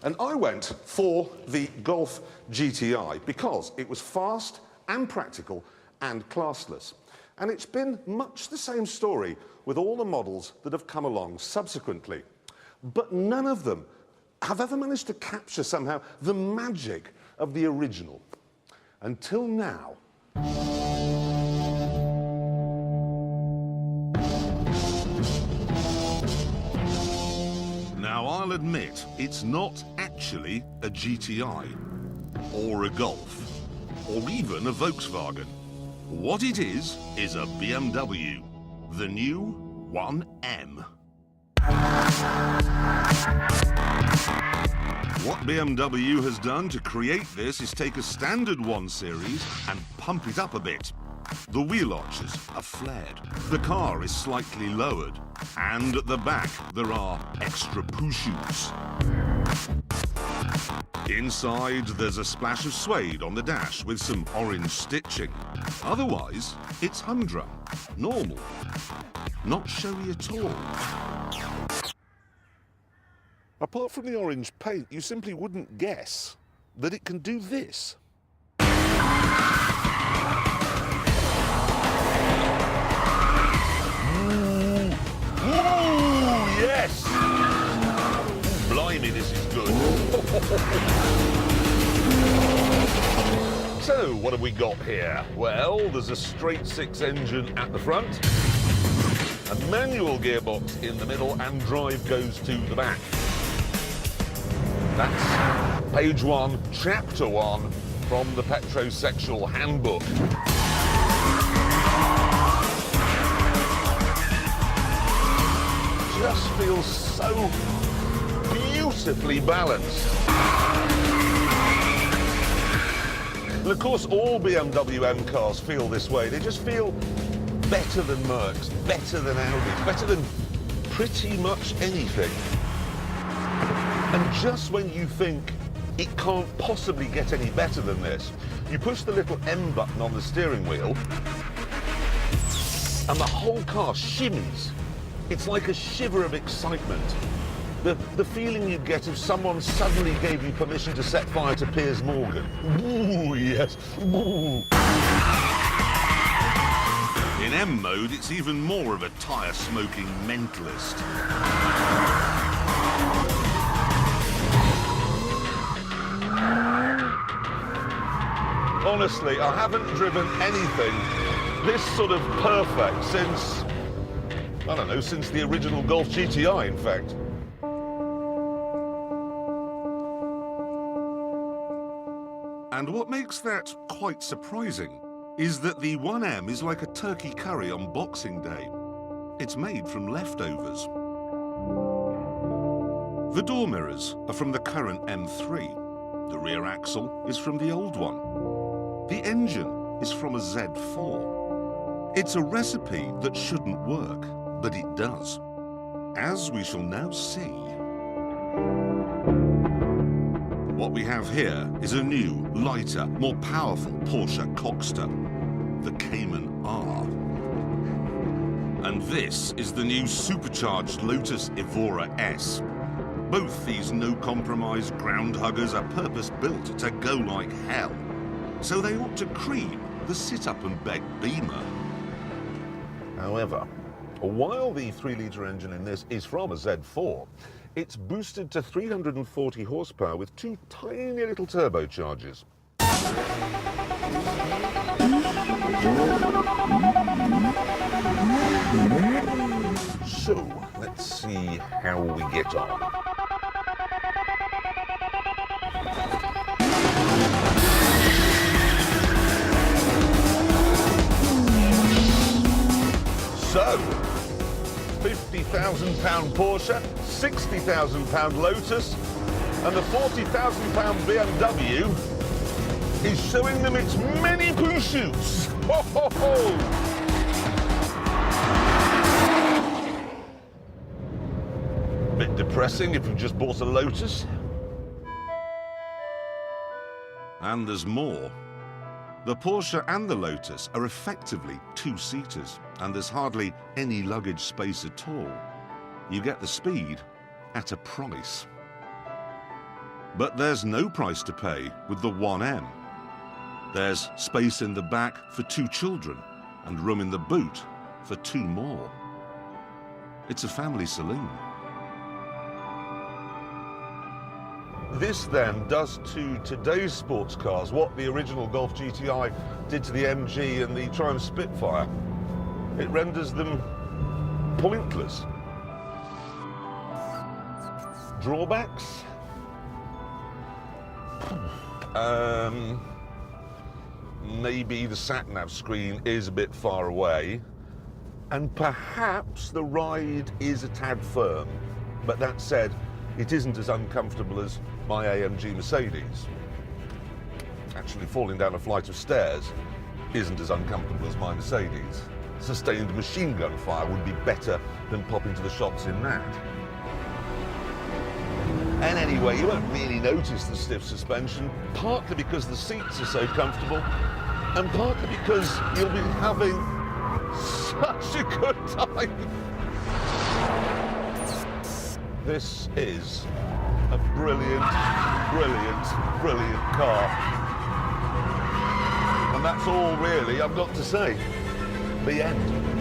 And I went for the Golf GTI because it was fast and practical and classless. And it's been much the same story with all the models that have come along subsequently. But none of them have ever managed to capture somehow the magic of the original. Until now. Now, I'll admit, it's not actually a GTI, or a Golf, or even a Volkswagen. What it is a BMW, the new 1M. What BMW has done to create this is take a standard 1 Series and pump it up a bit. The wheel arches are flared, the car is slightly lowered, and at the back there are extra poo shoots. Inside there's a splash of suede on the dash with some orange stitching. Otherwise, it's humdrum, normal, not showy at all. Apart from the orange paint, you simply wouldn't guess that it can do this. Ooh, yes! Blimey, this is good. So, what have we got here? Well, there's a straight 6 engine at the front, a manual gearbox in the middle, and drive goes to the back. That's page 1, chapter 1 from the Petrosexual Handbook. Just feels so beautifully balanced. And of course, all BMW M cars feel this way. They just feel better than Mercs, better than Audis, better than pretty much anything. And just when you think it can't possibly get any better than this, you push the little M button on the steering wheel, and the whole car shimmies. It's like a shiver of excitement. The feeling you get if someone suddenly gave you permission to set fire to Piers Morgan. Ooh, yes. Ooh. In M mode, it's even more of a tyre-smoking mentalist. Honestly, I haven't driven anything this sort of perfect since, I don't know, since the original Golf GTI, in fact. And what makes that quite surprising is that the 1M is like a turkey curry on Boxing Day. It's made from leftovers. The door mirrors are from the current M3. The rear axle is from the old one. The engine is from a Z4. It's a recipe that shouldn't work, but it does, as we shall now see. What we have here is a new, lighter, more powerful Porsche Cockster, the Cayman R. And this is the new supercharged Lotus Evora S. Both these no-compromise ground huggers are purpose-built to go like hell. So they ought to cream the sit-up-and-beg Beamer. However, while the 3-litre engine in this is from a Z4, it's boosted to 340 horsepower with 2 tiny little turbochargers. So, let's see how we get on. So, £50,000 Porsche, £60,000 Lotus, and the £40,000 BMW is showing them its many poo shoots. Ho, ho, ho. Bit depressing if you've just bought a Lotus. And there's more. The Porsche and the Lotus are effectively 2-seaters, and there's hardly any luggage space at all. You get the speed at a price. But there's no price to pay with the 1M. There's space in the back for 2 children and room in the boot for 2 more. It's a family saloon. This then does to today's sports cars what the original Golf GTI did to the MG and the Triumph Spitfire. It renders them pointless. Drawbacks? Maybe the sat-nav screen is a bit far away, and perhaps the ride is a tad firm. But that said, it isn't as uncomfortable as my AMG Mercedes. Actually, falling down a flight of stairs isn't as uncomfortable as my Mercedes. Sustained machine gun fire would be better than popping to the shops in that. And anyway, you won't really notice the stiff suspension, partly because the seats are so comfortable, and partly because you'll be having such a good time. This is a brilliant, brilliant, brilliant car. And that's all really I've got to say. The end.